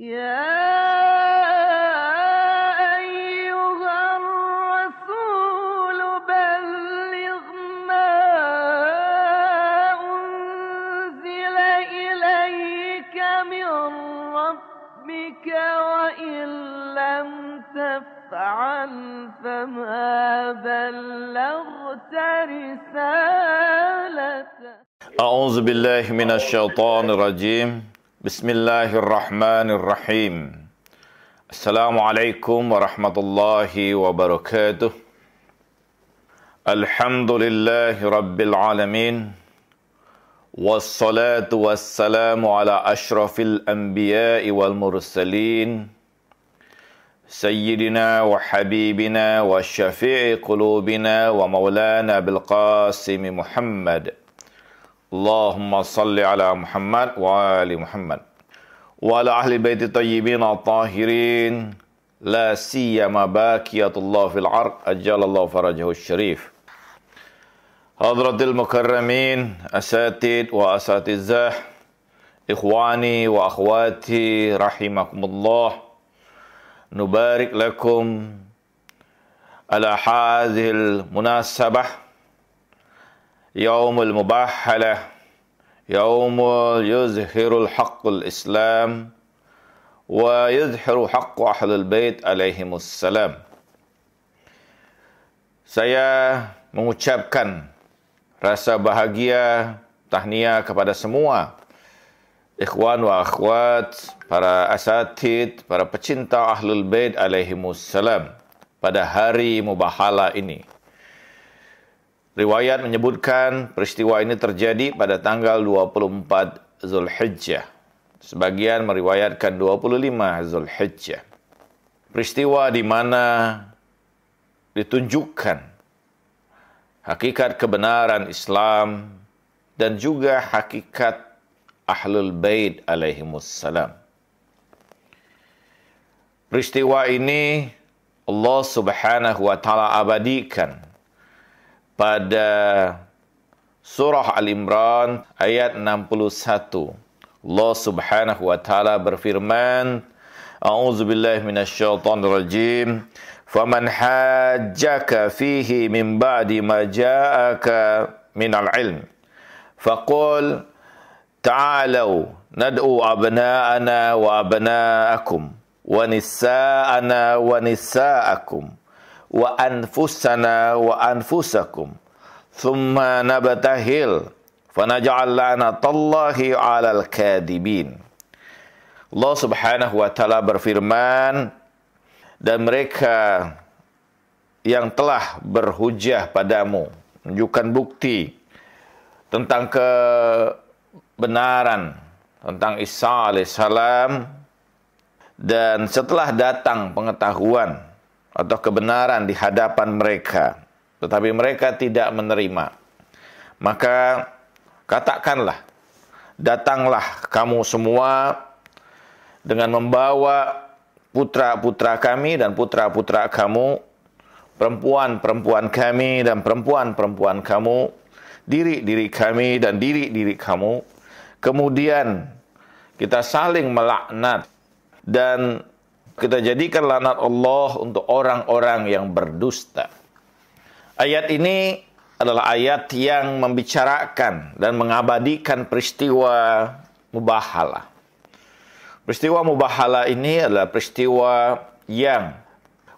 يا أيها الرسول بلغ ما أنزل إليك من ربك وإن لم تفعل فما بلغت رسالته. أعوذ بالله من الشيطان الرجيم. بسم الله الرحمن الرحيم. السلام عليكم ورحمة الله وبركاته. الحمد لله رب العالمين، والصلاة والسلام على أشرف الأنبياء والمرسلين سيدنا وحبيبنا وشفيع قلوبنا ومولانا بالقاسم محمد. اللهم صل على محمد وآل محمد وعلى أهل بيت الطيبين الطاهرين لا سيما باقية الله في العرق أجل الله فرجه الشريف. حضرة المكرمين، أساتذة وأساتذة، إخواني وأخواتي رحمكم الله، نبارك لكم على هذه المناسبة يوم المباحلة، يوم يظهر الحق الإسلام ويظهر حق أهل البيت عليهم السلام. Saya mengucapkan rasa bahagia, tahniah kepada semua ikhwan wa akhwat, para asatid, para pecinta Ahlul Bait alaihimussalam pada hari mubahala ini. Riwayat menyebutkan peristiwa ini terjadi pada tanggal 24 Zulhijjah. Sebagian meriwayatkan 25 Zulhijjah. Peristiwa di mana ditunjukkan hakikat kebenaran Islam dan juga hakikat Ahlul Bait alaihimussalam. Peristiwa ini Allah Subhanahu wa taala abadikan pada surah Al-Imran ayat 61. Allah Subhanahu wa taala berfirman, A'udzu billahi minasyaitonir rajim. Faman hajjaka fihi min ba'di ma ja'aka minal ilm faqul ta'alu nad'u abna'ana wa abna'akum wa nisa'ana wa nisa'akum wa anfusana wa anfusakum thumma nabtahil fanaj'al la'natallahi 'alal kadibin. Allah Subhanahu wa taala berfirman, dan mereka yang telah berhujjah padamu, menunjukkan bukti tentang kebenaran tentang Isa alaihissalam, dan setelah datang pengetahuan atau kebenaran di hadapan mereka, tetapi mereka tidak menerima, maka katakanlah, datanglah kamu semua dengan membawa putra-putra kami dan putra-putra kamu, perempuan-perempuan kami dan perempuan-perempuan kamu, diri-diri kami dan diri-diri kamu, kemudian kita saling melaknat dan kita jadikan laknat Allah untuk orang-orang yang berdusta. Ayat ini adalah ayat yang membicarakan dan mengabadikan peristiwa mubahalah. Peristiwa mubahalah ini adalah peristiwa yang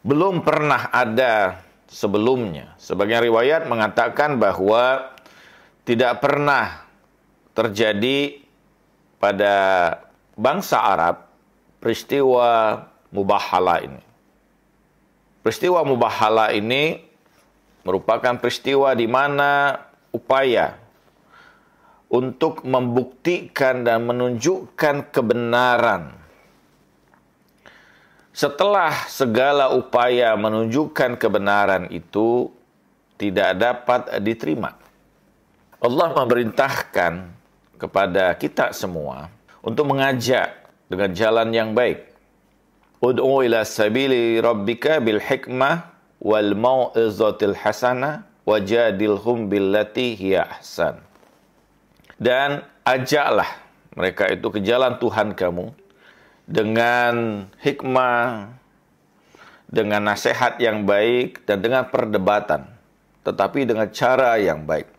belum pernah ada sebelumnya. Sebagian riwayat mengatakan bahwa tidak pernah terjadi pada bangsa Arab peristiwa mubahalah ini. Peristiwa mubahalah ini merupakan peristiwa di mana upaya untuk membuktikan dan menunjukkan kebenaran. Setelah segala upaya menunjukkan kebenaran itu tidak dapat diterima, Allah memerintahkan kepada kita semua untuk mengajak dengan jalan yang baik. Ud'u ila sabili rabbika bil hikmah wal mau'izatil hasanah wajadilhum billati hiya ahsan. Dan ajaklah mereka itu ke jalan Tuhan kamu dengan hikmah, dengan nasihat yang baik, dan dengan perdebatan, tetapi dengan cara yang baik.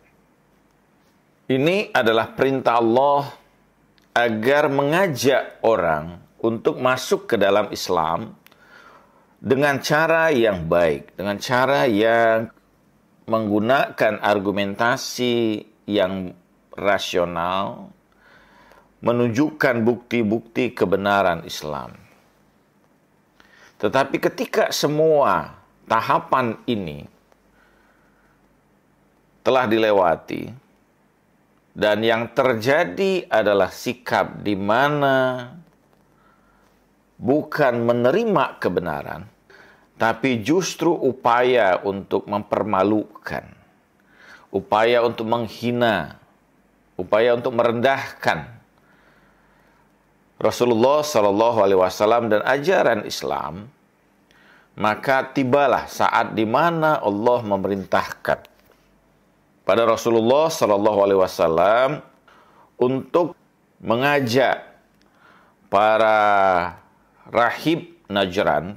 Ini adalah perintah Allah agar mengajak orang untuk masuk ke dalam Islam dengan cara yang baik, dengan cara yang menggunakan argumentasi yang rasional, menunjukkan bukti-bukti kebenaran Islam. Tetapi ketika semua tahapan ini telah dilewati, dan yang terjadi adalah sikap di mana bukan menerima kebenaran, tapi justru upaya untuk mempermalukan, upaya untuk menghina, upaya untuk merendahkan Rasulullah SAW dan ajaran Islam, maka tibalah saat di mana Allah memerintahkan pada Rasulullah SAW untuk mengajak para rahib Najran.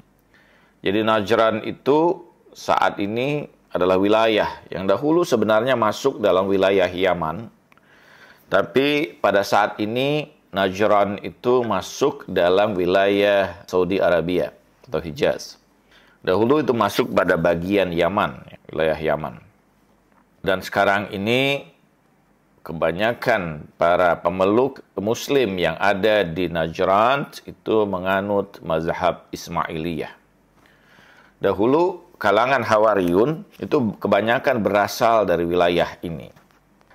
Jadi Najran itu saat ini adalah wilayah yang dahulu sebenarnya masuk dalam wilayah Yaman, tapi pada saat ini Najran itu masuk dalam wilayah Saudi Arabia atau Hijaz. Dahulu itu masuk pada bagian Yaman, wilayah Yaman. Dan sekarang ini kebanyakan para pemeluk Muslim yang ada di Najran itu menganut mazhab Ismailiyah. Dahulu kalangan Hawariyun itu kebanyakan berasal dari wilayah ini.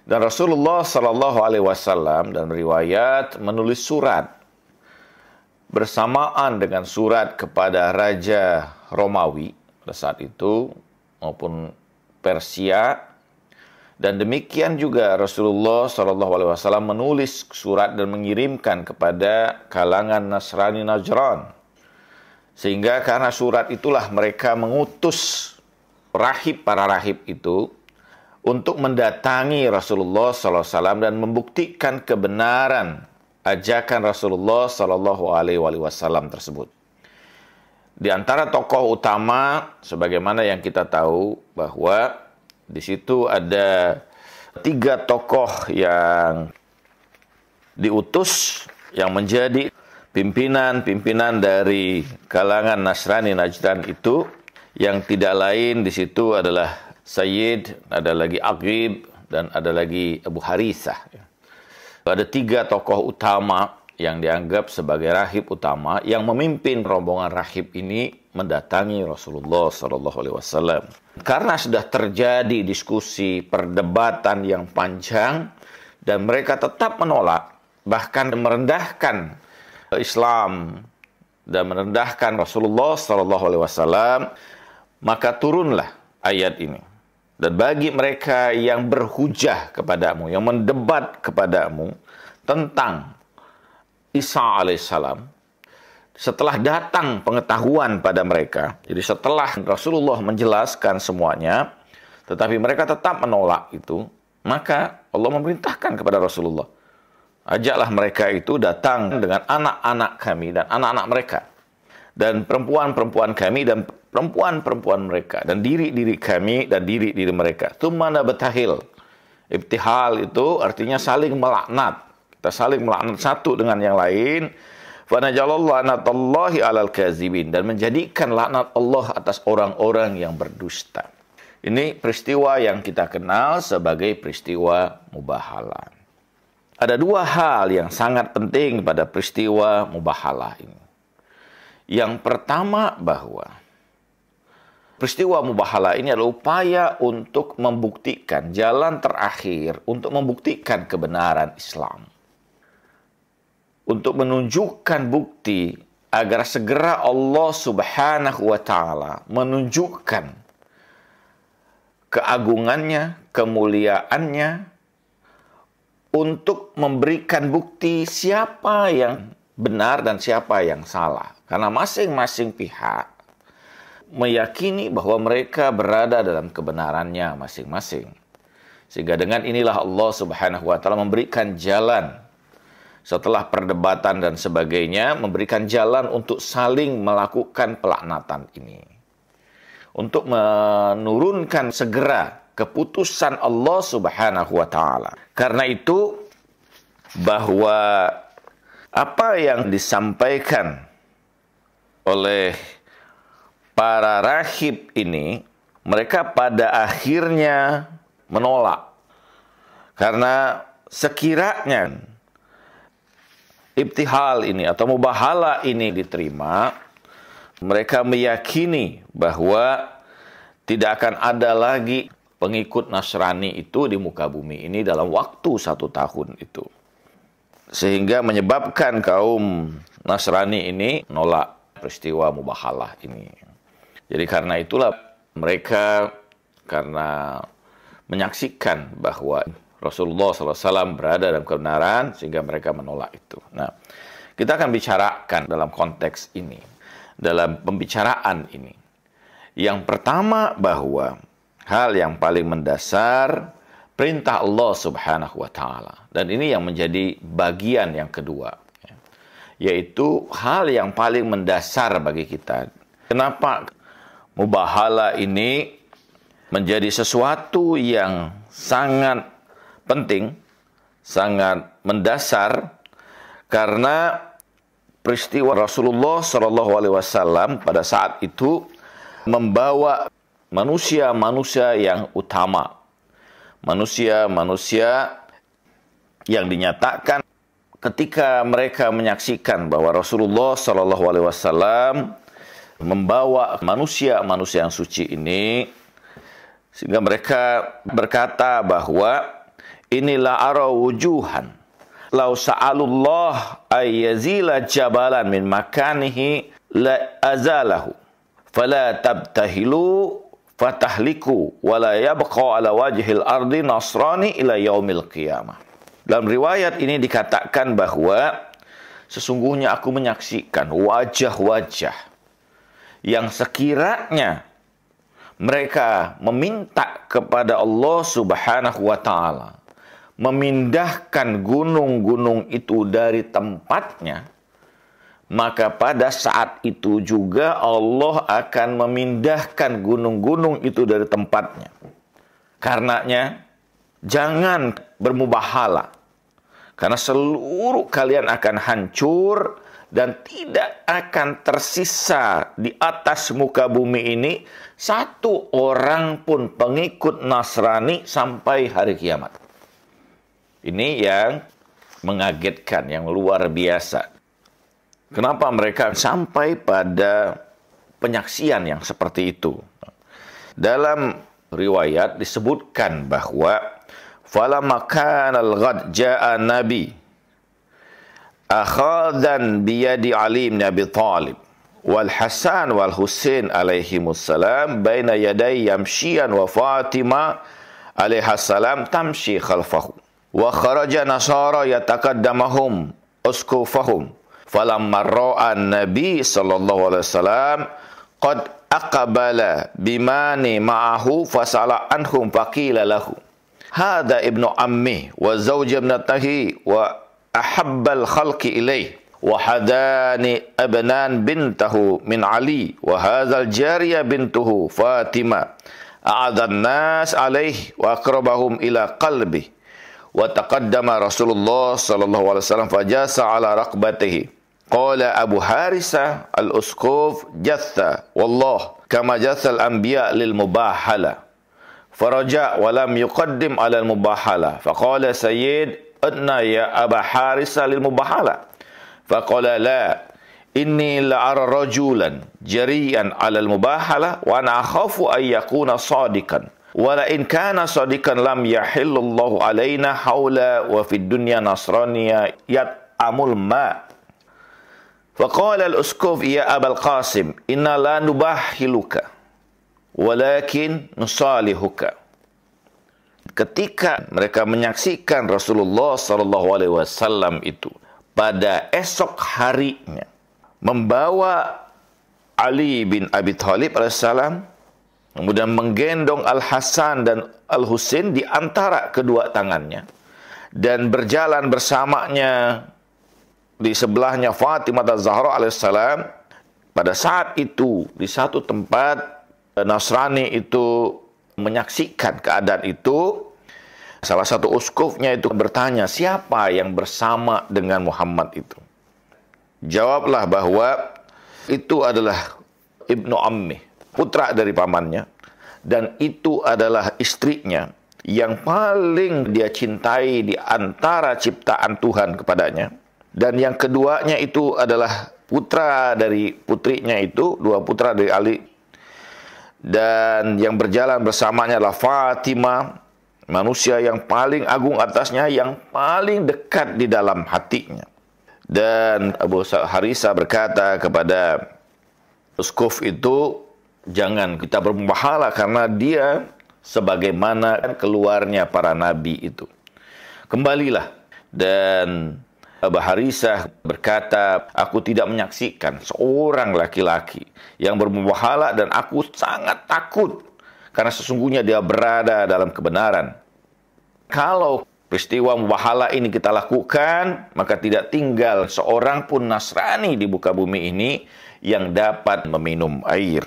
Dan Rasulullah SAW dan riwayat menulis surat bersamaan dengan surat kepada Raja Romawi pada saat itu maupun Persia. Dan demikian juga Rasulullah SAW menulis surat dan mengirimkan kepada kalangan Nasrani Najran. Sehingga karena surat itulah mereka mengutus para rahib itu untuk mendatangi Rasulullah SAW dan membuktikan kebenaran ajakan Rasulullah SAW tersebut. Di antara tokoh utama, sebagaimana yang kita tahu bahwa di situ ada 3 tokoh yang diutus yang menjadi pimpinan dari kalangan Nasrani Najran itu, yang tidak lain di situ adalah Sayyid, ada lagi Aqib, dan ada lagi Abu Harithah. Ada 3 tokoh utama yang dianggap sebagai rahib utama yang memimpin rombongan rahib ini mendatangi Rasulullah SAW. Karena sudah terjadi diskusi, perdebatan yang panjang, dan mereka tetap menolak, bahkan merendahkan Islam dan merendahkan Rasulullah SAW, maka turunlah ayat ini. Dan bagi mereka yang berhujah kepadamu, yang mendebat kepadamu tentang Isa alaihissalam, setelah datang pengetahuan pada mereka, jadi setelah Rasulullah menjelaskan semuanya, tetapi mereka tetap menolak itu, maka Allah memerintahkan kepada Rasulullah, ajaklah mereka itu datang dengan anak-anak kami dan anak-anak mereka, dan perempuan-perempuan kami dan perempuan-perempuan mereka, dan diri-diri kami dan diri-diri mereka. Tsumma nabtahil. Ibtihal itu artinya saling melaknat. Kita saling melaknat satu dengan yang lain. Fa najallallahu anatallahi 'alal kazibin, dan menjadikan laknat Allah atas orang-orang yang berdusta. Ini peristiwa yang kita kenal sebagai peristiwa mubahalah. Ada 2 hal yang sangat penting pada peristiwa mubahalah ini. Yang pertama, bahwa peristiwa mubahalah ini adalah upaya untuk membuktikan jalan terakhir untuk membuktikan kebenaran Islam. Untuk menunjukkan bukti agar segera Allah Subhanahu wa Ta'ala menunjukkan keagungannya, kemuliaannya, untuk memberikan bukti siapa yang benar dan siapa yang salah. Karena masing-masing pihak meyakini bahwa mereka berada dalam kebenarannya masing-masing. Sehingga dengan inilah Allah Subhanahu wa Ta'ala memberikan jalan setelah perdebatan dan sebagainya, memberikan jalan untuk saling melakukan pelaknatan ini. Untuk menurunkan segera keputusan Allah Subhanahu wa Ta'ala. Karena itu, bahwa apa yang disampaikan oleh para rahib ini, mereka pada akhirnya menolak. Karena sekiranya ibtihal ini atau mubahala ini diterima, mereka meyakini bahwa tidak akan ada lagi pengikut Nasrani itu di muka bumi ini dalam waktu 1 tahun itu. Sehingga menyebabkan kaum Nasrani ini nolak peristiwa mubahalah ini. Jadi karena itulah mereka karena menyaksikan bahwa Rasulullah SAW berada dalam kebenaran, sehingga mereka menolak itu. Nah, kita akan bicarakan dalam konteks ini, dalam pembicaraan ini. Yang pertama, bahwa hal yang paling mendasar, perintah Allah Subhanahu wa Ta'ala. Dan ini yang menjadi bagian yang kedua, yaitu hal yang paling mendasar bagi kita. Kenapa mubahala ini menjadi sesuatu yang sangat penting, sangat mendasar, karena peristiwa Rasulullah SAW pada saat itu membawa manusia-manusia yang utama, manusia-manusia yang dinyatakan ketika mereka menyaksikan bahwa Rasulullah SAW membawa manusia-manusia yang suci ini, sehingga mereka berkata bahwa inilah ara wujuhan lau sa'alullah ayyazila jabalan min makanihi la azalahu fala tabtahilu fatahliku wala yabqa ala wajhil ardi nasrani ila yaumil qiyamah. Dalam riwayat ini dikatakan bahwa sesungguhnya aku menyaksikan wajah-wajah yang sekiranya mereka meminta kepada Allah Subhanahu wa Ta'ala memindahkan gunung-gunung itu dari tempatnya, maka pada saat itu juga Allah akan memindahkan gunung-gunung itu dari tempatnya. Karenanya, jangan bermubahala, karena seluruh kalian akan hancur dan tidak akan tersisa di atas muka bumi ini satu orang pun pengikut Nasrani sampai hari kiamat. Ini yang mengagetkan, yang luar biasa. Kenapa mereka sampai pada penyaksian yang seperti itu? Dalam riwayat disebutkan bahwa falamma kana al-ghad jaa nabi akhadan biyadi Ali bin Abi Thalib wal Hasan wal Husain alaihimussalam baina yaday yamshiyan wa Fatimah alaihissalam tamshi khalfahu wa kharaja nasara yataqaddamahum uskufahum falamma ra'a an-nabi sallallahu alaihi wasallam qad aqbala bimani ma'ahu fasala anhum faqila lahu hadha ibnu ammi wa zawj ibnatihi wa ahabbal khalqi ilayhi wa hadani abnan bintahu min Ali wa hadzal jariya bintuhu Fatimah a'adhan nas alaihi wa aqrabahum ila qalbi wa taqaddama Rasulullah sallallahu alaihi wasallam fajasa ala raqbatihi qala Abu Harisa al-Uskuf jatha wallah kama jatha al-anbiya lil mubahala faraja wa lam yuqaddim ala al-mubahala faqala sayyid adna ya Aba Harisa lil mubahala faqala la inni la ara rajulan jari'an ala al-mubahala wa ana akhafu an yakuna sadiqan wa la in kana sadiqan lam yahillallahu alaina haula wa fid dunya nasraniya yat'amul ma faqala al-Uskuf ya Abal Qasim inna la nubahiluka walakin nusalihuka. Ketika mereka menyaksikan Rasulullah SAW itu pada esok harinya membawa Ali bin Abi Thalib alaihissalam, kemudian menggendong Al-Hasan dan Al-Husain di antara kedua tangannya dan berjalan bersamanya di sebelahnya Fatimah Az-Zahra alaihissalam. Pada saat itu, di satu tempat, Nasrani itu menyaksikan keadaan itu. Salah satu uskufnya itu bertanya, siapa yang bersama dengan Muhammad itu? Jawablah bahwa itu adalah Ibnu Ammi, putra dari pamannya. Dan itu adalah istrinya yang paling dia cintai di antara ciptaan Tuhan kepadanya. Dan yang keduanya itu adalah putra dari putrinya itu, dua putra dari Ali. Dan yang berjalan bersamanya adalah Fatimah, manusia yang paling agung atasnya, yang paling dekat di dalam hatinya. Dan Abu Harisa berkata kepada uskuf itu, jangan kita bermubahalah karena dia sebagaimana keluarnya para nabi itu. Kembalilah. Dan Abu Harisa berkata, aku tidak menyaksikan seorang laki-laki yang bermubahalah dan aku sangat takut karena sesungguhnya dia berada dalam kebenaran. Kalau peristiwa mubahalah ini kita lakukan, maka tidak tinggal seorang pun Nasrani di muka bumi ini yang dapat meminum air.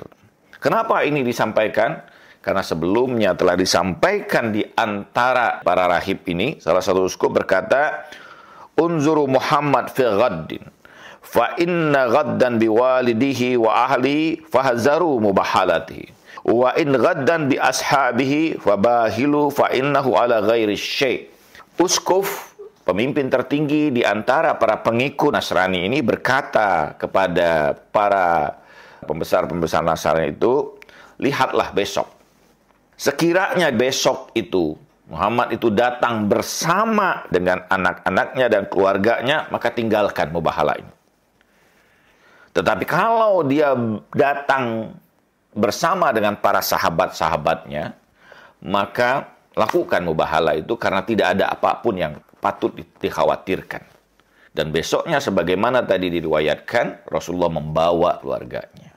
Kenapa ini disampaikan? Karena sebelumnya telah disampaikan di antara para rahib ini. Salah satu uskup berkata, unzuru Muhammad fi ghaddin, fa inna ghaddan biwalidihi wa ahli fahzaru mubahalatihi. Wa in ghaddan bi ashabihi fabahilu fa innahu ala ghairi syai'. Uskuf, pemimpin tertinggi di antara para pengikut Nasrani ini berkata kepada para pembesar-pembesar Nasrani itu, lihatlah besok. Sekiranya besok itu Muhammad itu datang bersama dengan anak-anaknya dan keluarganya, maka tinggalkan mubahalah ini. Tetapi kalau dia datang bersama dengan para sahabat-sahabatnya, maka lakukan mubahalah itu karena tidak ada apapun yang patut dikhawatirkan. Dan besoknya sebagaimana tadi diriwayatkan, Rasulullah membawa keluarganya.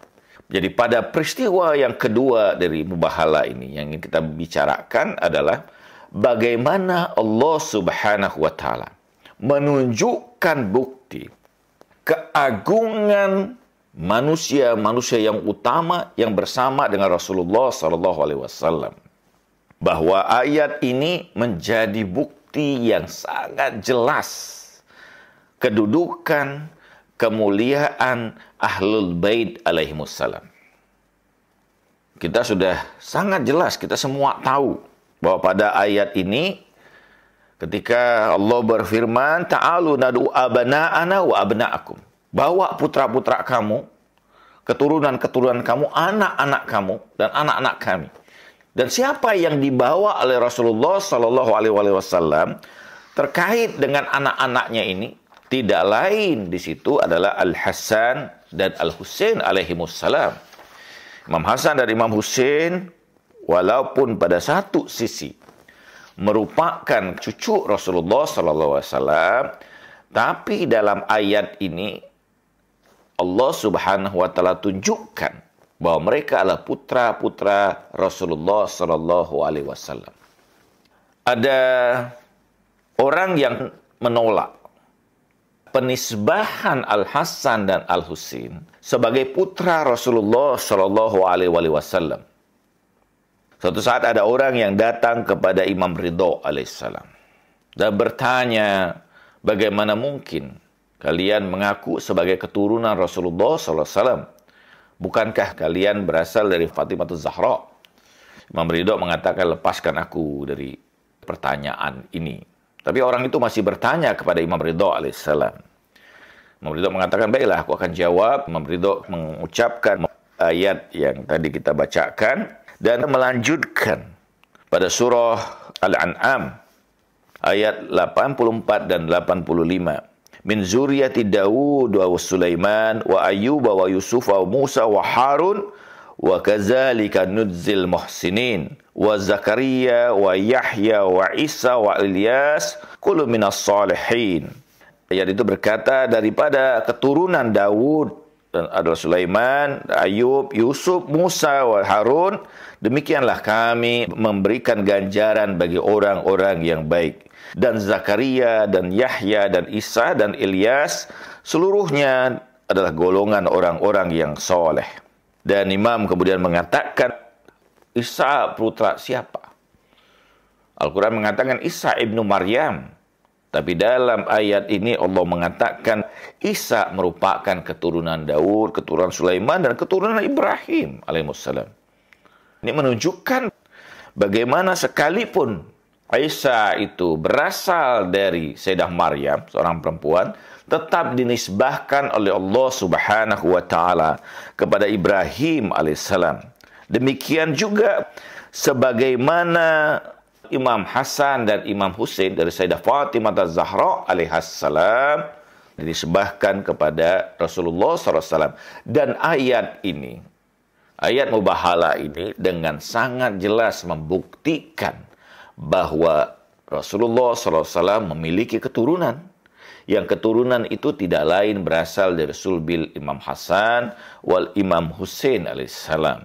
Jadi pada peristiwa yang kedua dari mubahalah ini yang ingin kita bicarakan adalah bagaimana Allah Subhanahu wa taala menunjukkan bukti keagungan manusia yang utama yang bersama dengan Rasulullah SAW. Bahwa ayat ini menjadi bukti yang sangat jelas kedudukan, kemuliaan Ahlul Bait alaihimussalam. Kita sudah sangat jelas, kita semua tahu bahwa pada ayat ini ketika Allah berfirman, ta'alu nad'u abana'ana wa abna'akum. Bawa putra-putra kamu, keturunan-keturunan kamu, anak-anak kamu, dan anak-anak kami. Dan siapa yang dibawa oleh Rasulullah Sallallahu Alaihi Wasallam terkait dengan anak-anaknya ini, tidak lain di situ adalah Al-Hasan dan Al-Husain alaihimussalam. Imam Hasan dan Imam Husain, walaupun pada satu sisi merupakan cucu Rasulullah Sallallahu Alaihi Wasallam, tapi dalam ayat ini Allah Subhanahu wa taala tunjukkan bahwa mereka adalah putra-putra Rasulullah sallallahu alaihi wasallam. Ada orang yang menolak penisbahan Al-Hasan dan Al-Husain sebagai putra Rasulullah sallallahu alaihi wasallam. Suatu saat ada orang yang datang kepada Imam Ridho alaihissalam dan bertanya, bagaimana mungkin kalian mengaku sebagai keturunan Rasulullah SAW? Bukankah kalian berasal dari Fatimah Az-Zahra? Imam Ridho mengatakan, lepaskan aku dari pertanyaan ini. Tapi orang itu masih bertanya kepada Imam Ridho alaihissalam. Imam Ridho mengatakan, baiklah aku akan jawab. Imam Ridho mengucapkan ayat yang tadi kita bacakan dan melanjutkan pada surah Al-An'am ayat 84 dan 85. Min zuriyati Dawud wa Sulaiman wa Ayyub wa Yusuf wa Musa wa Harun wa kadzalika nudzil muhsinin wa Zakaria wa Yahya wa Isa wa Ilyas kullu minas salihin. Ayat itu berkata daripada keturunan Dawud dan adalah Sulaiman, Ayub, Yusuf, Musa, wa Harun. Demikianlah kami memberikan ganjaran bagi orang-orang yang baik. Dan Zakaria, dan Yahya, dan Isa, dan Ilyas, seluruhnya adalah golongan orang-orang yang soleh. Dan Imam kemudian mengatakan, Isa putra siapa? Al-Quran mengatakan Isa ibnu Maryam. Tapi dalam ayat ini Allah mengatakan Isa merupakan keturunan Daud, keturunan Sulaiman, dan keturunan Ibrahim alaihissalam. Ini menunjukkan bagaimana sekalipun Isa itu berasal dari Sayyidah Maryam, seorang perempuan, tetap dinisbahkan oleh Allah Subhanahu wa taala kepada Ibrahim alaihissalam. Demikian juga sebagaimana Imam Hasan dan Imam Husain dari Sayyidah Fatimah Az-Zahra alaihassalam dinisbahkan kepada Rasulullah SAW. Dan ayat ini, ayat mubahalah ini dengan sangat jelas membuktikan bahwa Rasulullah SAW memiliki keturunan. Yang keturunan itu tidak lain berasal dari sulbil Imam Hasan wal Imam Husain alaihissalam.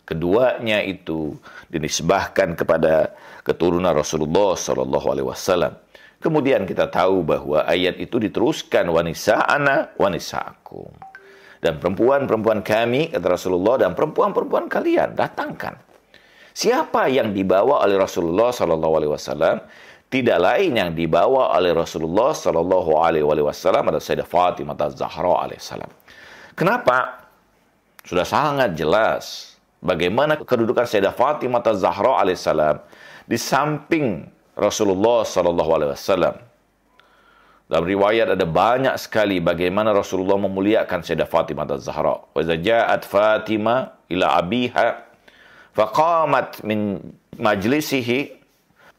Keduanya itu dinisbahkan kepada keturunan Rasulullah SAW. Kemudian kita tahu bahwa ayat itu diteruskan wa nisa'ana wa nisa'akum. Dan perempuan-perempuan kami, kata Rasulullah, dan perempuan-perempuan kalian, datangkan. Siapa yang dibawa oleh Rasulullah SAW? Tidak lain yang dibawa oleh Rasulullah SAW adalah Sayyidah Fatimah Az-Zahra alaihissalam. Kenapa? Sudah sangat jelas bagaimana kedudukan Sayyidah Fatimah Az-Zahra alaihissalam di samping Rasulullah SAW. Dalam riwayat ada banyak sekali bagaimana Rasulullah memuliakan Sayyidah Fatimah Az-Zahra. Wa idza ja'at Fatimah ila abiha faqamat min majlisihi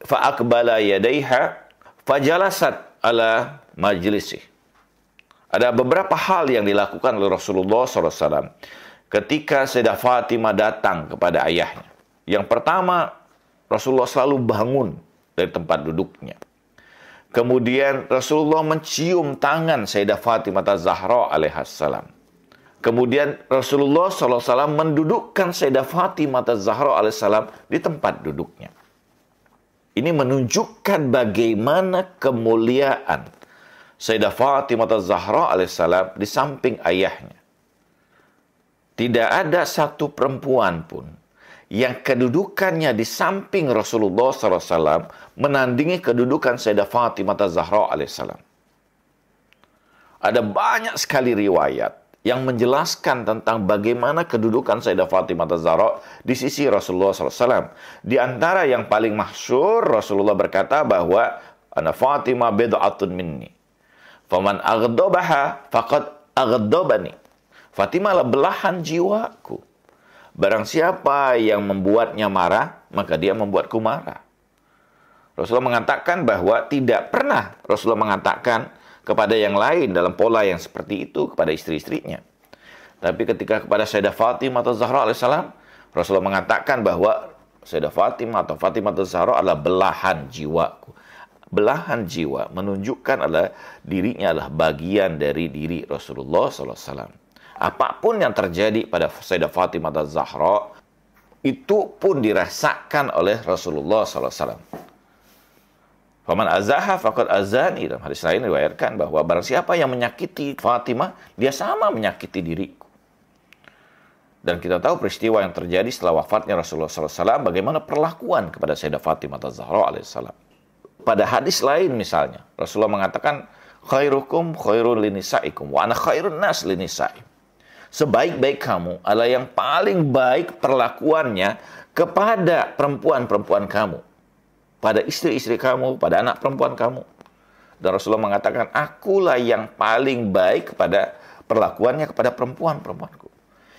fa'aqbala yadayha fajalasat ala majlisih. Ada beberapa hal yang dilakukan oleh Rasulullah SAW ketika Sayyidah Fatimah datang kepada ayahnya. Yang pertama, Rasulullah selalu bangun dari tempat duduknya. Kemudian Rasulullah mencium tangan Sayyidah Fatimah Az-Zahra alaihissalam. Kemudian Rasulullah SAW mendudukkan Sayyidah Fatimah Az-Zahra alaihissalam di tempat duduknya. Ini menunjukkan bagaimana kemuliaan Sayyidah Fatimah Az-Zahra alaihissalam di samping ayahnya. Tidak ada satu perempuan pun yang kedudukannya di samping Rasulullah SAW menandingi kedudukan Sayyidah Fatimah Az-Zahra alaihissalam. Ada banyak sekali riwayat yang menjelaskan tentang bagaimana kedudukan Sayyidah Fatimah Az-Zahra di sisi Rasulullah SAW. Di antara yang paling masyhur, Rasulullah berkata bahwa ana Fatimah bid'atun minni. Faman aghdabaha faqad aghdabani. Fatimah adalah belahan jiwaku. Barang siapa yang membuatnya marah, maka dia membuatku marah. Rasulullah mengatakan bahwa tidak pernah Rasulullah mengatakan kepada yang lain dalam pola yang seperti itu kepada istri-istrinya. Tapi ketika kepada Sayyidah Fatimah Az-Zahra alaihissalam, Rasulullah mengatakan bahwa Sayyidah Fatimah atau Fatimah Az-Zahra adalah belahan jiwaku. Belahan jiwa menunjukkan adalah dirinya adalah bagian dari diri Rasulullah SAW. Apapun yang terjadi pada Sayyidah Fatimah Az-Zahra, itu pun dirasakan oleh Rasulullah SAW. Faman azaha faqad azani. Dalam hadis lain diriwayatkan bahwa barang siapa yang menyakiti Fatimah, dia sama menyakiti diriku. Dan kita tahu peristiwa yang terjadi setelah wafatnya Rasulullah SAW, bagaimana perlakuan kepada Sayyidah Fatimah Az-Zahra alaihissalam. Pada hadis lain misalnya, Rasulullah mengatakan, khairukum khairun linisaikum, wa ana khairun nas linisaim. Sebaik-baik kamu adalah yang paling baik perlakuannya kepada perempuan-perempuan kamu, pada istri-istri kamu, pada anak perempuan kamu. Dan Rasulullah mengatakan, akulah yang paling baik kepada perlakuannya kepada perempuan-perempuanku.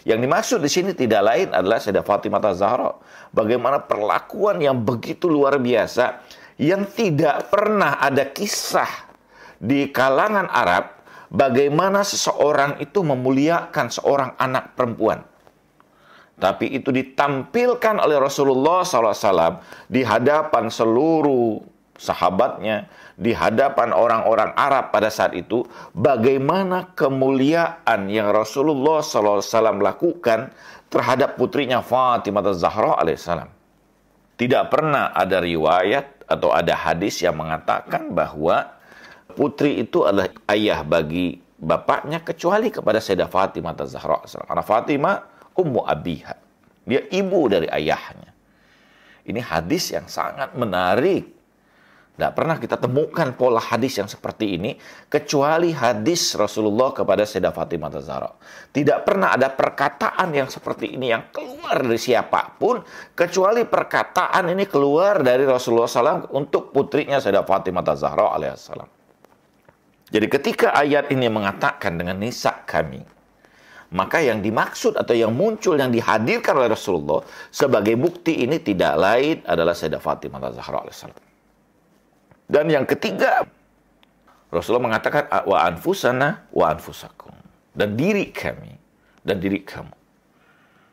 Yang dimaksud di sini tidak lain adalah Sayyidah Fatimah Az-Zahra. Bagaimana perlakuan yang begitu luar biasa, yang tidak pernah ada kisah di kalangan Arab, bagaimana seseorang itu memuliakan seorang anak perempuan. Tapi itu ditampilkan oleh Rasulullah SAW di hadapan seluruh sahabatnya, di hadapan orang-orang Arab pada saat itu, bagaimana kemuliaan yang Rasulullah SAW lakukan terhadap putrinya Fatimah Az-Zahra alaihissalam. Tidak pernah ada riwayat atau ada hadis yang mengatakan bahwa putri itu adalah ayah bagi bapaknya kecuali kepada Sayyidah Fatimah Az-Zahra. Karena Fatimah ummu abiha. Dia ibu dari ayahnya. Ini hadis yang sangat menarik. Tidak pernah kita temukan pola hadis yang seperti ini kecuali hadis Rasulullah kepada Sayyidah Fatimah Az-Zahra. Tidak pernah ada perkataan yang seperti ini yang keluar dari siapapun kecuali perkataan ini keluar dari Rasulullah SAW untuk putrinya Sayyidah Fatimah Az-Zahra alaihissalam. Jadi ketika ayat ini mengatakan dengan nisa kami, maka yang dimaksud atau yang muncul yang dihadirkan oleh Rasulullah sebagai bukti ini tidak lain adalah Sayyidah Fatimah Az-Zahra alaihissalam. Dan yang ketiga, Rasulullah mengatakan wa anfusana wa anfusakum, dan diri kami dan diri kamu.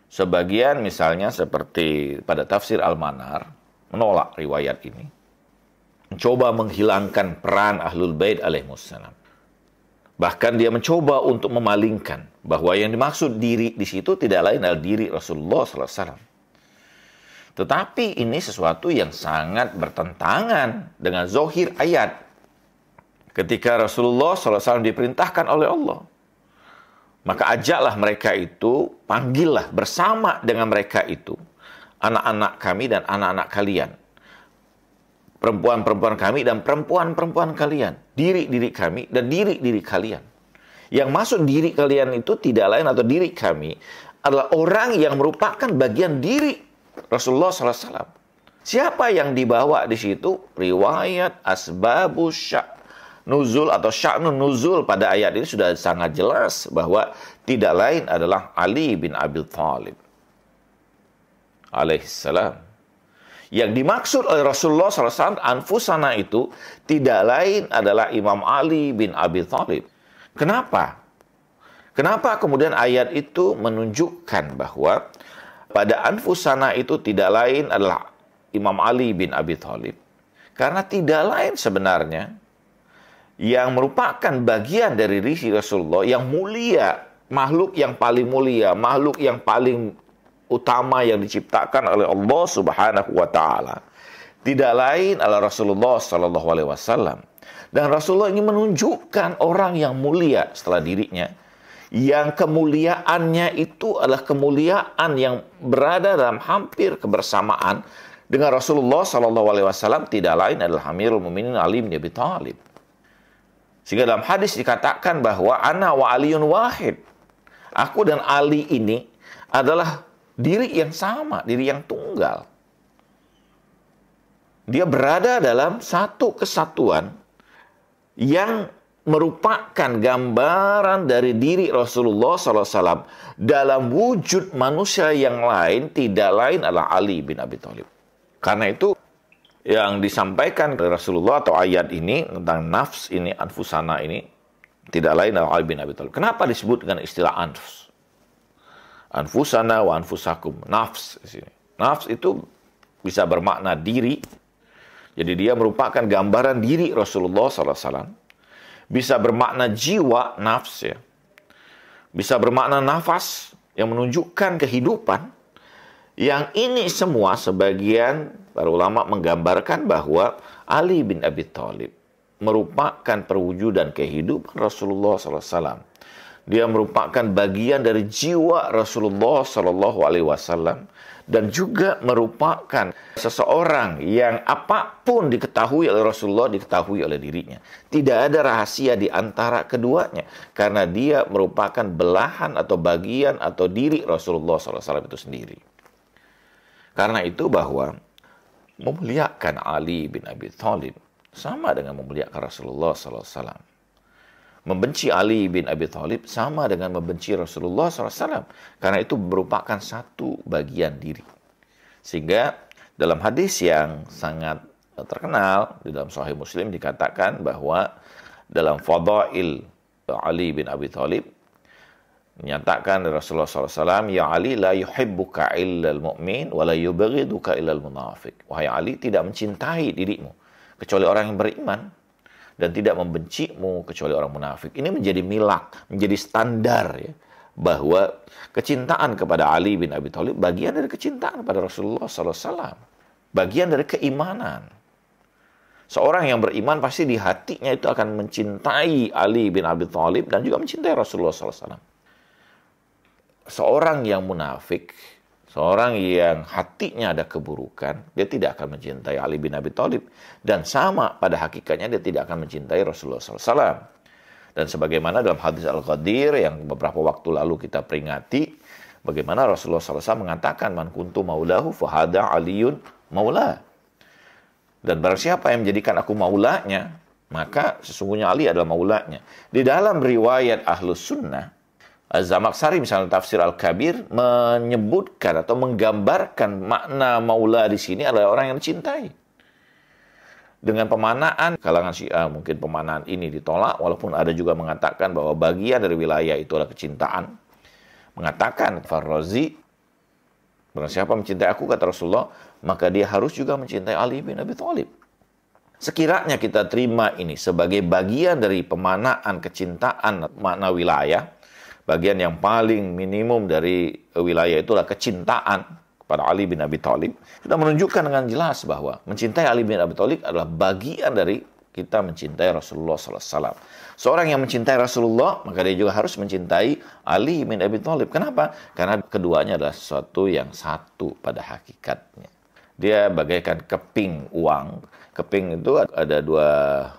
Sebagian misalnya seperti pada tafsir Al-Manar menolak riwayat ini, mencoba menghilangkan peran Ahlul Bait alaihimussalam. Bahkan dia mencoba untuk memalingkan bahwa yang dimaksud diri di situ tidak lain adalah diri Rasulullah SAW. Tetapi ini sesuatu yang sangat bertentangan dengan zahir ayat. Ketika Rasulullah SAW diperintahkan oleh Allah, maka ajaklah mereka itu, panggillah bersama dengan mereka itu, anak-anak kami dan anak-anak kalian, perempuan-perempuan kami dan perempuan-perempuan kalian, diri-diri kami dan diri-diri kalian. Yang masuk diri kalian itu tidak lain atau diri kami adalah orang yang merupakan bagian diri Rasulullah SAW. Siapa yang dibawa di situ? Riwayat asbabus nuzul atau sya'nun nuzul pada ayat ini sudah sangat jelas bahwa tidak lain adalah Ali bin Abi Thalib alaihissalam. Yang dimaksud oleh Rasulullah SAW anfusana itu tidak lain adalah Imam Ali bin Abi Thalib. Kenapa? Kenapa kemudian ayat itu menunjukkan bahwa pada anfusana itu tidak lain adalah Imam Ali bin Abi Thalib? Karena tidak lain sebenarnya yang merupakan bagian dari diri Rasulullah yang mulia, makhluk yang paling mulia, makhluk yang paling utama yang diciptakan oleh Allah Subhanahu wa taala. Tidak lain adalah Rasulullah sallallahu alaihi wasallam. Dan Rasulullah ini menunjukkan orang yang mulia setelah dirinya, yang kemuliaannya itu adalah kemuliaan yang berada dalam hampir kebersamaan dengan Rasulullah SAW, tidak lain adalah Amirul Mukminin Ali bin Abi Thalib. Sehingga dalam hadis dikatakan bahwa ana wa aliyun wahid. Aku dan Ali ini adalah diri yang sama, diri yang tunggal. Dia berada dalam satu kesatuan yang merupakan gambaran dari diri Rasulullah SAW dalam wujud manusia yang lain, tidak lain adalah Ali bin Abi Thalib. Karena itu yang disampaikan oleh Rasulullah atau ayat ini tentang nafs ini, anfusana ini, tidak lain adalah Ali bin Abi Thalib. Kenapa disebut dengan istilah anfus? Anfusana wa anfusakum, nafs di sini. Nafs itu bisa bermakna diri. Jadi dia merupakan gambaran diri Rasulullah SAW. Bisa bermakna jiwa, nafs ya. Bisa bermakna nafas yang menunjukkan kehidupan. Yang ini semua sebagian para ulama menggambarkan bahwa Ali bin Abi Thalib merupakan perwujudan kehidupan Rasulullah SAW. Dia merupakan bagian dari jiwa Rasulullah SAW. Dan juga merupakan seseorang yang apapun diketahui oleh Rasulullah, diketahui oleh dirinya. Tidak ada rahasia di antara keduanya. Karena dia merupakan belahan atau bagian atau diri Rasulullah SAW itu sendiri. Karena itu bahwa memuliakan Ali bin Abi Thalib sama dengan memuliakan Rasulullah SAW. Membenci Ali bin Abi Thalib sama dengan membenci Rasulullah SAW. Karena itu merupakan satu bagian diri. Sehingga dalam hadis yang sangat terkenal, di dalam Sahih Muslim dikatakan bahwa dalam Fadail Ali bin Abi Thalib, menyatakan Rasulullah SAW, Ya Ali la yuhibbuka illal mu'min wa la yubghiduka illal munafiq. Wahai Ali, tidak mencintai dirimu kecuali orang yang beriman, dan tidak membencimu kecuali orang munafik. Ini menjadi milak, menjadi standar ya, bahwa kecintaan kepada Ali bin Abi Thalib bagian dari kecintaan pada Rasulullah SAW, bagian dari keimanan. Seorang yang beriman pasti di hatinya itu akan mencintai Ali bin Abi Thalib dan juga mencintai Rasulullah SAW. Seorang yang munafik, seorang yang hatinya ada keburukan, dia tidak akan mencintai Ali bin Abi Thalib. Dan sama pada hakikatnya dia tidak akan mencintai Rasulullah SAW. Dan sebagaimana dalam hadis Al-Qadir yang beberapa waktu lalu kita peringati, bagaimana Rasulullah SAW mengatakan, man kuntu maulahu fahada aliyun maula. Dan barang siapa yang menjadikan aku maulanya, maka sesungguhnya Ali adalah maulanya. Di dalam riwayat Ahlus Sunnah, Az-Zamakhsyari misalnya tafsir Al-Kabir menyebutkan atau menggambarkan makna maula di sini adalah orang yang dicintai. Dengan pemanaan kalangan Syiah, mungkin pemanaan ini ditolak, walaupun ada juga mengatakan bahwa bagian dari wilayah itu adalah kecintaan. Mengatakan Farrazi, barang siapa mencintai aku, kata Rasulullah, maka dia harus juga mencintai Ali bin Abi Thalib. Sekiranya kita terima ini sebagai bagian dari pemanaan kecintaan makna wilayah, bagian yang paling minimum dari wilayah itulah kecintaan kepada Ali bin Abi Thalib, sudah menunjukkan dengan jelas bahwa mencintai Ali bin Abi Thalib adalah bagian dari kita mencintai Rasulullah SAW. Seorang yang mencintai Rasulullah, maka dia juga harus mencintai Ali bin Abi Thalib. Kenapa? Karena keduanya adalah sesuatu yang satu pada hakikatnya. Dia bagaikan keping uang. Keping itu ada dua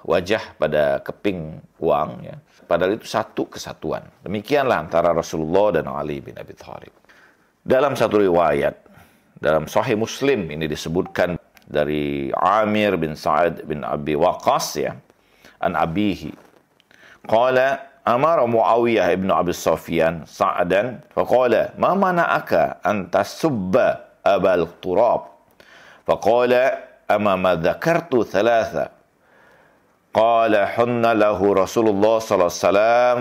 wajah pada keping uang, ya. Padahal itu satu kesatuan. Demikianlah antara Rasulullah dan Ali bin Abi Thalib. Dalam satu riwayat, dalam Sahih Muslim ini disebutkan dari Amir bin Sa'ad bin Abi Waqqas, ya, an abihi. Qala amara Muawiyah ibn Abi Sufyan Sa'dan faqala ma mana'aka an tasubba Abal Turab. Faqala amma ma dzakartu thalatha. Qala hunna lahu Rasulullah sallallahu alaihi wasallam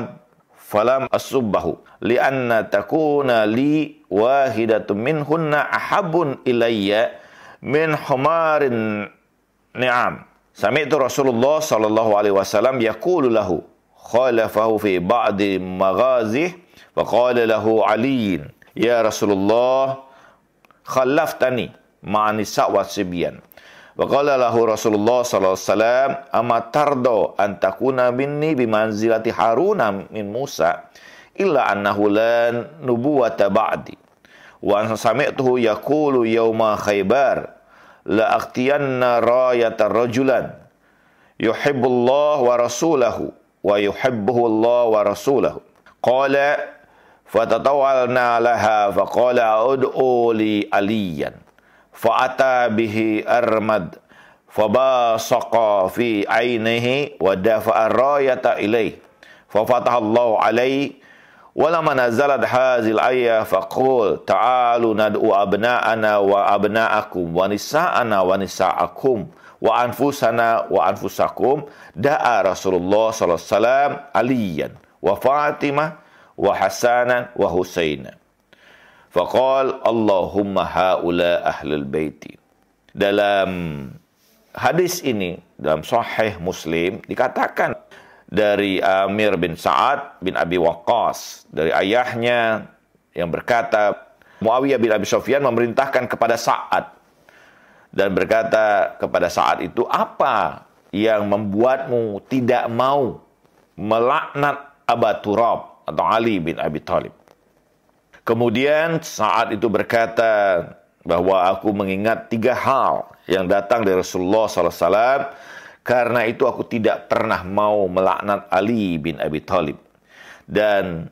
falam asubbahu lianna takuna li wahidatun minhunna ahabbun ilayya min humarin ni'am. Sami'tu Rasulullah sallallahu alaihi wasallam yaqulu lahu khalafahu fi ba'di maghazih wa qala lahu Ali ya Rasulullah khallaftani ma'an nisa' wa sibyan. Wa qala lahu Rasulullah sallallahu alaihi wasallam amma tardo an takuna minni bimanzilati Haruna min Musa illa annahu la nubuwata ba'di. Wa an sami'tuhu yaqulu yawma Khaybar la akhtiyanna rayata rajulan yuhibbullah wa rasulahu wa yuhibbuhu Allah wa rasulahu. Qala fatatawalna laha faqala ud'u li aliyan. Fa'ata bihi armad fabasaqa fi ainihi wa dafa'a rayata ilayh fafataha Allah alayhi walamma nazalat hazil ayah faqul ta'alu nad'u abna'ana wa abna'akum wa nisa'ana wa nisa'akum wa anfusana wa anfusakum da'a Rasulullah sallallahu alaihi wasallam Aliyan wa Fatimah wa Hasanan wa Husainan. Faqal Allahumma haula ahlul baiti. Dalam hadis ini, dalam Sahih Muslim, dikatakan dari Amir bin Sa'ad bin Abi Waqqas, dari ayahnya yang berkata, Muawiyah bin Abi Sufyan memerintahkan kepada Sa'ad dan berkata kepada Sa'ad itu, apa yang membuatmu tidak mau melaknat Aba Turab atau Ali bin Abi Thalib? Kemudian Sa'ad itu berkata bahwa aku mengingat 3 hal yang datang dari Rasulullah SAW. Karena itu aku tidak pernah mau melaknat Ali bin Abi Thalib. Dan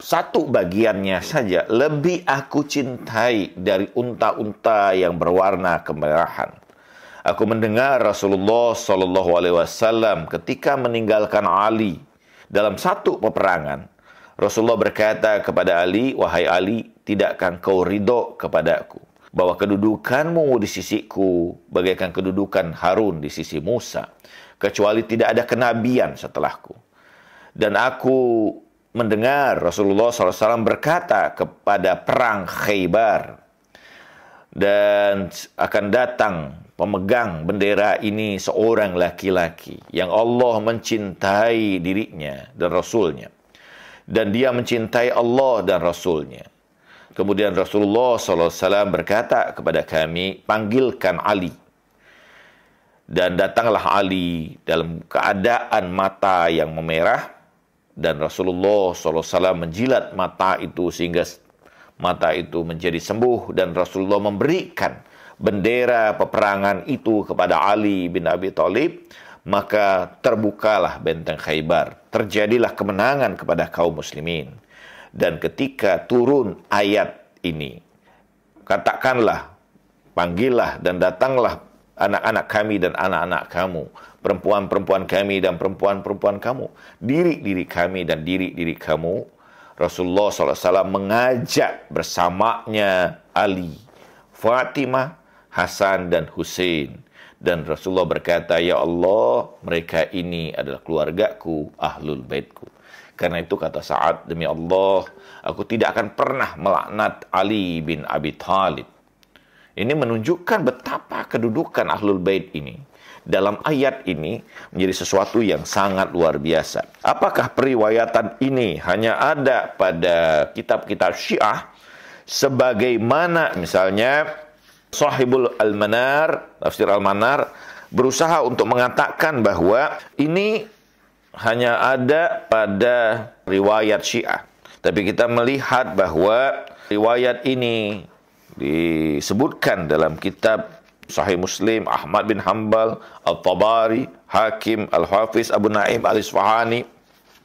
satu bagiannya saja lebih aku cintai dari unta-unta yang berwarna kemerahan. Aku mendengar Rasulullah SAW ketika meninggalkan Ali dalam satu peperangan. Rasulullah berkata kepada Ali, wahai Ali, tidakkah engkau ridho kepadaku bahwa kedudukanmu di sisiku bagaikan kedudukan Harun di sisi Musa, kecuali tidak ada kenabian setelahku. Dan aku mendengar Rasulullah SAW berkata kepada perang Khaybar, dan akan datang pemegang bendera ini seorang laki-laki yang Allah mencintai dirinya dan Rasulnya. Dan dia mencintai Allah dan Rasulnya. Kemudian Rasulullah SAW berkata kepada kami, panggilkan Ali. Dan datanglah Ali dalam keadaan mata yang memerah. Dan Rasulullah SAW menjilat mata itu sehingga mata itu menjadi sembuh. Dan Rasulullah memberikan bendera peperangan itu kepada Ali bin Abi Thalib. Maka terbukalah benteng Khaybar. Terjadilah kemenangan kepada kaum muslimin. Dan ketika turun ayat ini, katakanlah, panggillah dan datanglah anak-anak kami dan anak-anak kamu, perempuan-perempuan kami dan perempuan-perempuan kamu, diri-diri kami dan diri-diri kamu. Rasulullah SAW mengajak bersamanya Ali, Fatimah, Hasan dan Husain. Dan Rasulullah berkata, ya Allah, mereka ini adalah keluargaku, ahlul baitku. Karena itu kata Sa'ad, demi Allah, aku tidak akan pernah melaknat Ali bin Abi Thalib. Ini menunjukkan betapa kedudukan ahlul bait ini dalam ayat ini menjadi sesuatu yang sangat luar biasa. Apakah periwayatan ini hanya ada pada kitab-kitab Syiah? Sebagaimana misalnya Sahibul Al-Manar, Tafsir Al-Manar, berusaha untuk mengatakan bahwa ini hanya ada pada riwayat Syiah. Tapi kita melihat bahwa riwayat ini disebutkan dalam kitab Sahih Muslim, Ahmad bin Hanbal, Al-Tabari, Hakim, Al-Hafiz, Abu Naim, Al-Isfahani.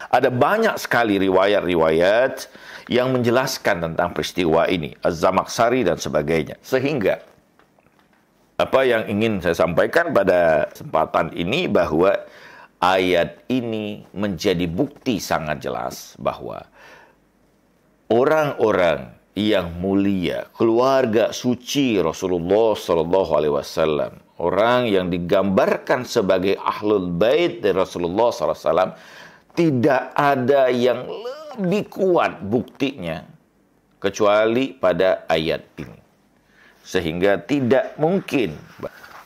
Ada banyak sekali riwayat-riwayat yang menjelaskan tentang peristiwa ini, Az-Zamakhsyari dan sebagainya. Sehingga apa yang ingin saya sampaikan pada kesempatan ini bahwa ayat ini menjadi bukti sangat jelas bahwa orang-orang yang mulia, keluarga suci Rasulullah SAW, orang yang digambarkan sebagai ahlul bait dari Rasulullah SAW, tidak ada yang lebih kuat buktinya kecuali pada ayat ini. Sehingga tidak mungkin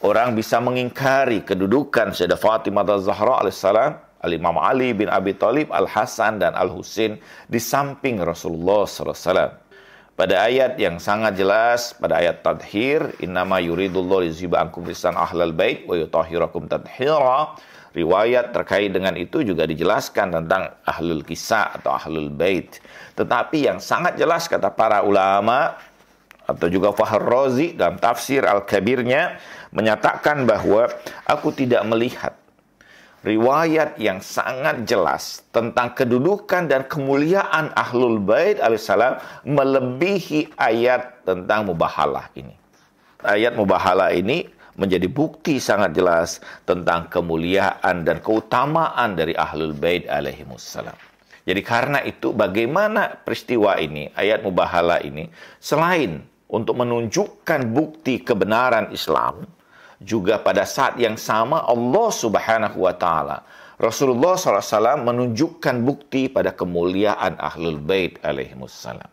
orang bisa mengingkari kedudukan Sayyidah Fatimah Az-Zahra alaihissalam, Al-Imam Ali bin Abi Thalib, Al-Hasan dan Al-Husain di samping Rasulullah SAW. Pada ayat yang sangat jelas, pada ayat Tadhir, innama yuridullahu liyuzhiba ankum risan ahlal bait wa yutahhirakum tadhira. Riwayat terkait dengan itu juga dijelaskan tentang ahlul kisah atau ahlul bait. Tetapi yang sangat jelas kata para ulama atau juga Fahr Razi dalam tafsir Al-Kabirnya menyatakan bahwa aku tidak melihat riwayat yang sangat jelas tentang kedudukan dan kemuliaan Ahlul Bait alaihissalam melebihi ayat tentang mubahalah ini. Ayat mubahalah ini menjadi bukti sangat jelas tentang kemuliaan dan keutamaan dari Ahlul Bait alaihimussalam. Jadi karena itu bagaimana peristiwa ini, ayat mubahalah ini, selain untuk menunjukkan bukti kebenaran Islam, juga pada saat yang sama Allah Subhanahu wa Ta'ala, Rasulullah SAW menunjukkan bukti pada kemuliaan Ahlul Bait alaihimussalam.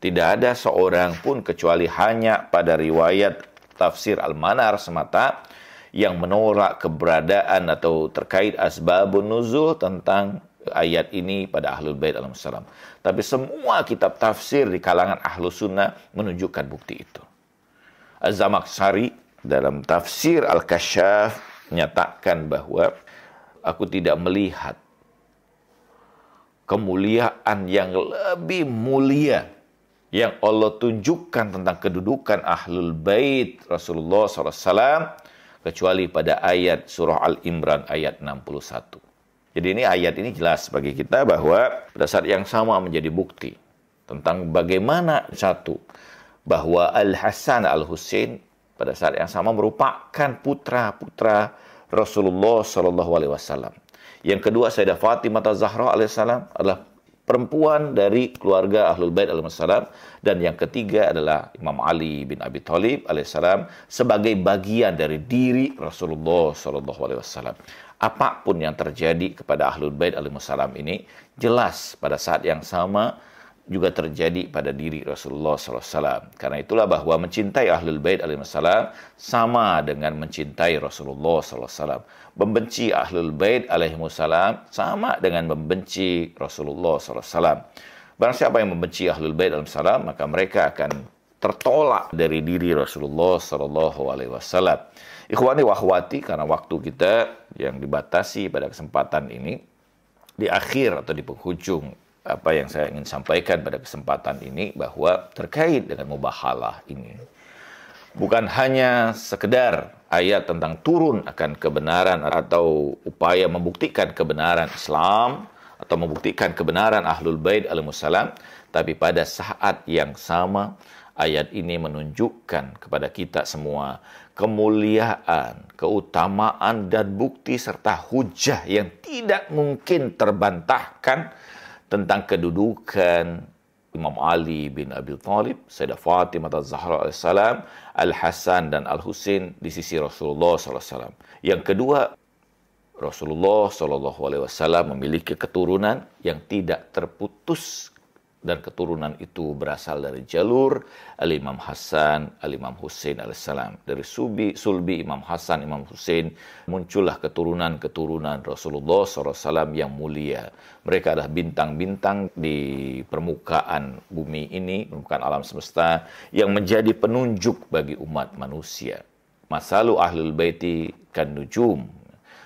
Tidak ada seorang pun kecuali hanya pada riwayat tafsir Al-Manar semata yang menolak keberadaan atau terkait asbabun nuzul tentang ayat ini pada Ahlul Bait alaihissalam. Tapi semua kitab tafsir di kalangan Ahlu Sunnah menunjukkan bukti itu. Az-Zamakhsyari dalam tafsir Al-Kasyaf menyatakan bahwa aku tidak melihat kemuliaan yang lebih mulia yang Allah tunjukkan tentang kedudukan Ahlul Bait Rasulullah SAW kecuali pada ayat surah Al-Imran ayat 61. Jadi ini ayat ini jelas bagi kita bahwa pada saat yang sama menjadi bukti tentang bagaimana satu, bahwa Al-Hasan Al-Husain pada saat yang sama merupakan putra-putra Rasulullah SAW. Yang kedua, Sayyidah Fatimah Az-Zahra alaihissalam adalah perempuan dari keluarga Ahlul Bait alaihissalam. Dan yang ketiga adalah Imam Ali bin Abi Thalib alaihissalam sebagai bagian dari diri Rasulullah SAW. Apapun yang terjadi kepada Ahlul Bait alaihissalam ini, jelas pada saat yang sama juga terjadi pada diri Rasulullah SAW. Karena itulah bahwa mencintai Ahlul Bait alaihissalam sama dengan mencintai Rasulullah SAW. Membenci Ahlul Bait alaihissalam sama dengan membenci Rasulullah SAW. Barang siapa yang membenci Ahlul Bait alaihissalam, maka mereka akan tertolak dari diri Rasulullah SAW. Ikhwani wa akhwati, karena waktu kita yang dibatasi pada kesempatan ini, di akhir atau di penghujung apa yang saya ingin sampaikan pada kesempatan ini, bahwa terkait dengan mubahalah ini, bukan hanya sekedar ayat tentang turun akan kebenaran atau upaya membuktikan kebenaran Islam atau membuktikan kebenaran Ahlul Bait alaihissalam, tapi pada saat yang sama ayat ini menunjukkan kepada kita semua kemuliaan, keutamaan, dan bukti serta hujah yang tidak mungkin terbantahkan tentang kedudukan Imam Ali bin Abi Thalib, Sayyidah Fatimah Az-Zahra alaihissalam, Al-Hasan dan Al-Husain di sisi Rasulullah SAW. Yang kedua, Rasulullah SAW memiliki keturunan yang tidak terputus, dan keturunan itu berasal dari jalur Al-Imam Hasan, Al-Imam Husain alaihissalam. Dari sulbi Imam Hasan, Imam Husain, muncullah keturunan-keturunan Rasulullah SAW yang mulia. Mereka adalah bintang-bintang di permukaan bumi ini, permukaan alam semesta, yang menjadi penunjuk bagi umat manusia. Masalu ahlul baiti kan nujum.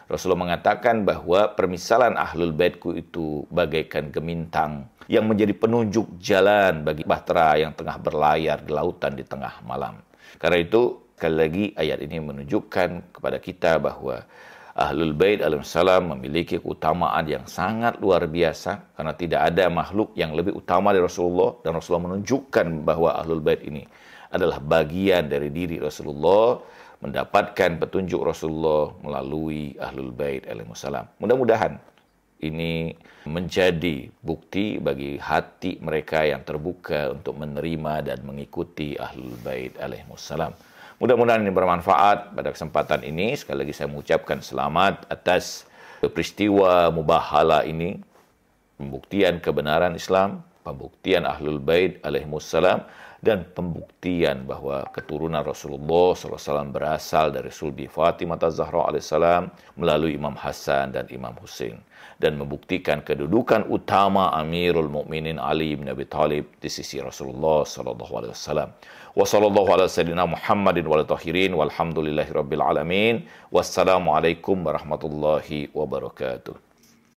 Rasulullah mengatakan bahwa permisalan Ahlul Baitku itu bagaikan gemintang yang menjadi penunjuk jalan bagi bahtera yang tengah berlayar di lautan di tengah malam. Karena itu, sekali lagi ayat ini menunjukkan kepada kita bahwa Ahlul Bait alaihissalam memiliki keutamaan yang sangat luar biasa, karena tidak ada makhluk yang lebih utama dari Rasulullah, dan Rasulullah menunjukkan bahwa Ahlul Bait ini adalah bagian dari diri Rasulullah, mendapatkan petunjuk Rasulullah melalui Ahlul Bait alaihissalam. Mudah-mudahan ini menjadi bukti bagi hati mereka yang terbuka untuk menerima dan mengikuti Ahlul Bait alaihissalam. Mudah-mudahan ini bermanfaat pada kesempatan ini. Sekali lagi saya mengucapkan selamat atas peristiwa mubahalah ini, pembuktian kebenaran Islam, pembuktian Ahlul Bait alaihissalam, dan pembuktian bahwa keturunan Rasulullah SAW berasal dari sulbi Fatimah Az-Zahra alaihissalam melalui Imam Hasan dan Imam Husain, dan membuktikan kedudukan utama Amirul Mukminin Ali bin Abi Thalib di sisi Rasulullah SAW. Wa sallallahu ala sayyidina Muhammadin wal tahirin walhamdulillahi rabbil alamin. Wassalamualaikum warahmatullahi wabarakatuh.